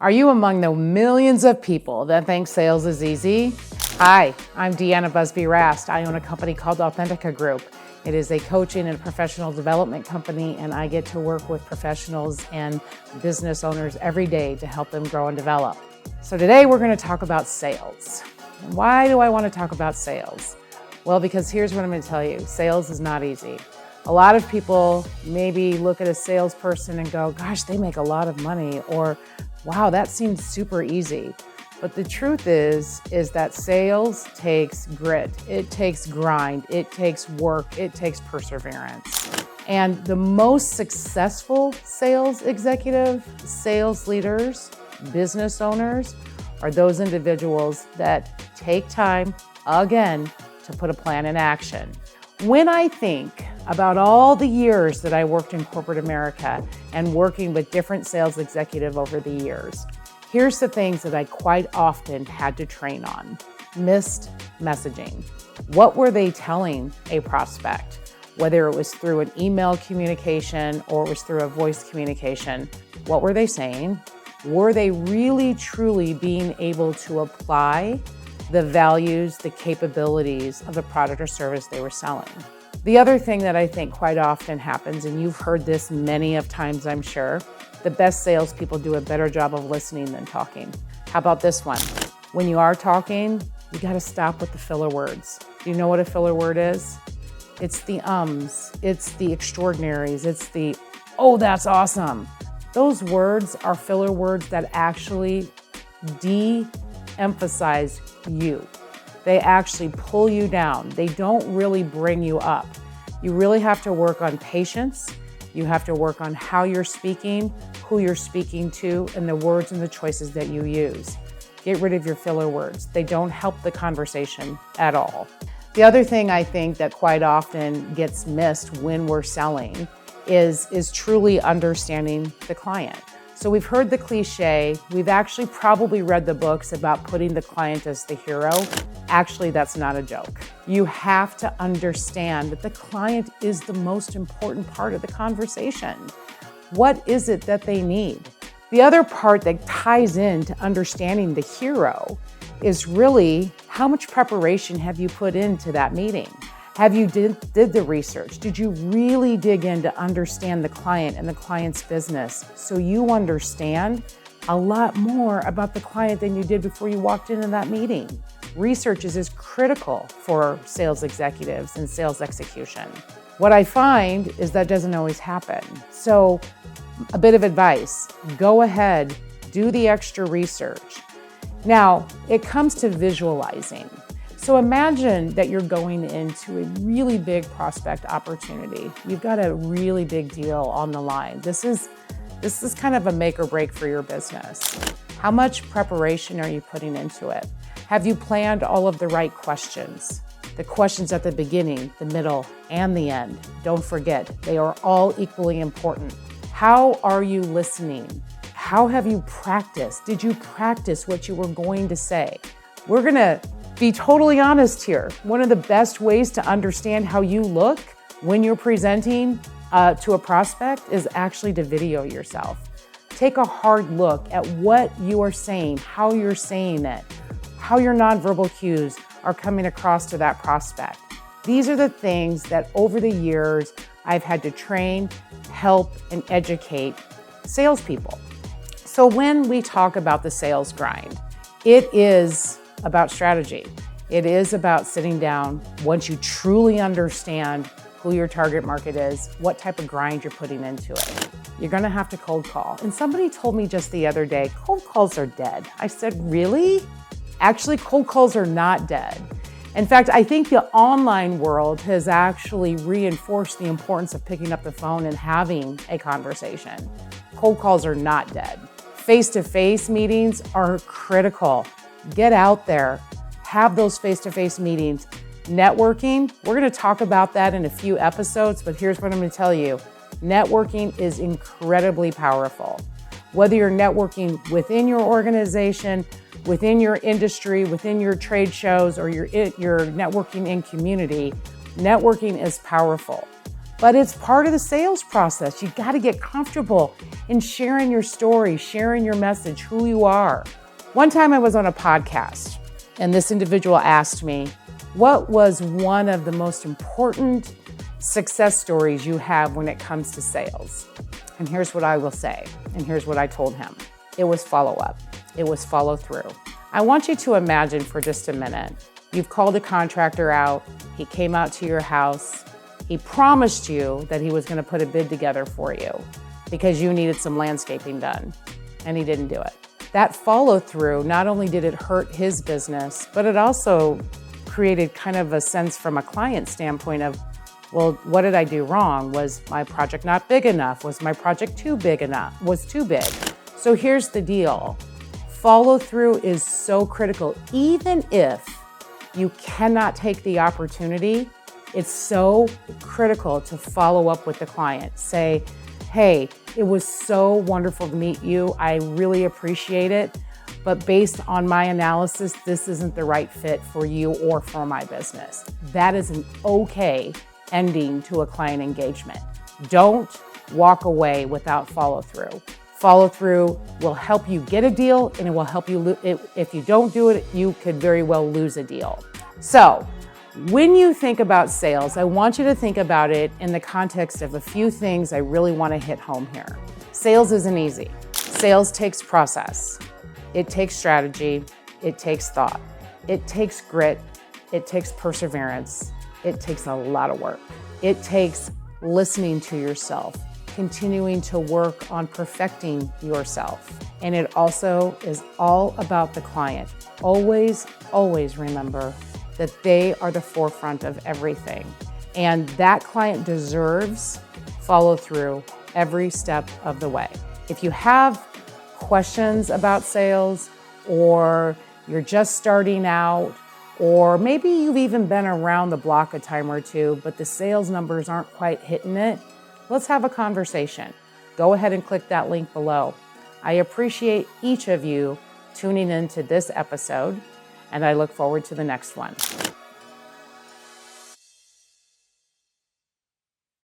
Are you among the millions of people that think sales is easy? Hi, I'm DeAnna Busby-Rast. I own a company called Authentica Group. It is a coaching and professional development company, and I get to work with professionals and business owners every day to help them grow and develop. So today we're going to talk about sales. And why do I want to talk about sales? Well, because here's what I'm going to tell you. Sales is not easy. A lot of people maybe look at a salesperson and go, gosh, they make a lot of money, or wow, that seems super easy. But the truth is that sales takes grit, it takes grind, it takes work, it takes perseverance. And the most successful sales executive, sales leaders, business owners are those individuals that take time, again, to put a plan in action. When I think about all the years that I worked in corporate America and working with different sales executives over the years, here's the things that I quite often had to train on. Missed messaging. What were they telling a prospect? Whether it was through an email communication or it was through a voice communication, what were they saying? Were they really truly being able to apply the values, the capabilities of the product or service they were selling? The other thing that I think quite often happens, and you've heard this many of times, I'm sure, the best salespeople do a better job of listening than talking. How about this one? When you are talking, you got to stop with the filler words. Do you know what a filler word is? It's the ums, it's the extraordinaries, it's the, oh, that's awesome. Those words are filler words that actually de-emphasize you. They actually pull you down. They don't really bring you up. You really have to work on patience. You have to work on how you're speaking, who you're speaking to, and the words and the choices that you use. Get rid of your filler words. They don't help the conversation at all. The other thing I think that quite often gets missed when we're selling is truly understanding the client. So we've heard the cliche, we've actually probably read the books about putting the client as the hero. Actually, that's not a joke. You have to understand that the client is the most important part of the conversation. What is it that they need? The other part that ties into understanding the hero is really how much preparation have you put into that meeting? Have you did the research? Did you really dig in to understand the client and the client's business so you understand a lot more about the client than you did before you walked into that meeting? Research is critical for sales executives and sales execution. What I find is that doesn't always happen. So a bit of advice, go ahead, do the extra research. Now, it comes to visualizing. So imagine that you're going into a really big prospect opportunity. You've got a really big deal on the line. This is kind of a make or break for your business. How much preparation are you putting into it? Have you planned all of the right questions? The questions at the beginning, the middle, and the end. Don't forget, they are all equally important. How are you listening? How have you practiced? Did you practice what you were going to say? We're gonna be totally honest here. One of the best ways to understand how you look when you're presenting to a prospect is actually to video yourself. Take a hard look at what you are saying, how you're saying it, how your nonverbal cues are coming across to that prospect. These are the things that over the years I've had to train, help, and educate salespeople. So when we talk about the sales grind, it is about strategy. It is about sitting down once you truly understand who your target market is, what type of grind you're putting into it. You're gonna have to cold call. And somebody told me just the other day, cold calls are dead. I said, really? Actually, cold calls are not dead. In fact, I think the online world has actually reinforced the importance of picking up the phone and having a conversation. Cold calls are not dead. Face-to-face meetings are critical. Get out there, have those face-to-face meetings. Networking, we're gonna talk about that in a few episodes, but here's what I'm gonna tell you. Networking is incredibly powerful. Whether you're networking within your organization, within your industry, within your trade shows, or you're networking in community, networking is powerful. but it's part of the sales process. You got to get comfortable in sharing your story, sharing your message, who you are. One time I was on a podcast and this individual asked me, what was one of the most important success stories you have when it comes to sales? And here's what I will say, and here's what I told him. It was follow-up. It was follow-through. I want you to imagine for just a minute, you've called a contractor out, he came out to your house, he promised you that he was going to put a bid together for you because you needed some landscaping done, and he didn't do it. That follow-through, not only did it hurt his business, but it also created kind of a sense from a client standpoint of, well, what did I do wrong? Was my project not big enough? Was my project too big enough? Was too big? So here's the deal. Follow through is so critical. Even if you cannot take the opportunity, it's so critical to follow up with the client. Say, hey, it was so wonderful to meet you. I really appreciate it. But based on my analysis, this isn't the right fit for you or for my business. That is an okay ending to a client engagement. Don't walk away without follow through. Follow through will help you get a deal, and it will help you, if you don't do it, you could very well lose a deal. So when you think about sales, I want you to think about it in the context of a few things I really want to hit home here. Sales isn't easy. Sales takes process. It takes strategy, it takes thought, it takes grit, it takes perseverance, it takes a lot of work. It takes listening to yourself, continuing to work on perfecting yourself. And it also is all about the client. Always, always remember that they are the forefront of everything. And that client deserves follow through every step of the way. If you have questions about sales, or you're just starting out, or maybe you've even been around the block a time or two, but the sales numbers aren't quite hitting it, let's have a conversation. Go ahead and click that link below. I appreciate each of you tuning into this episode, and I look forward to the next one.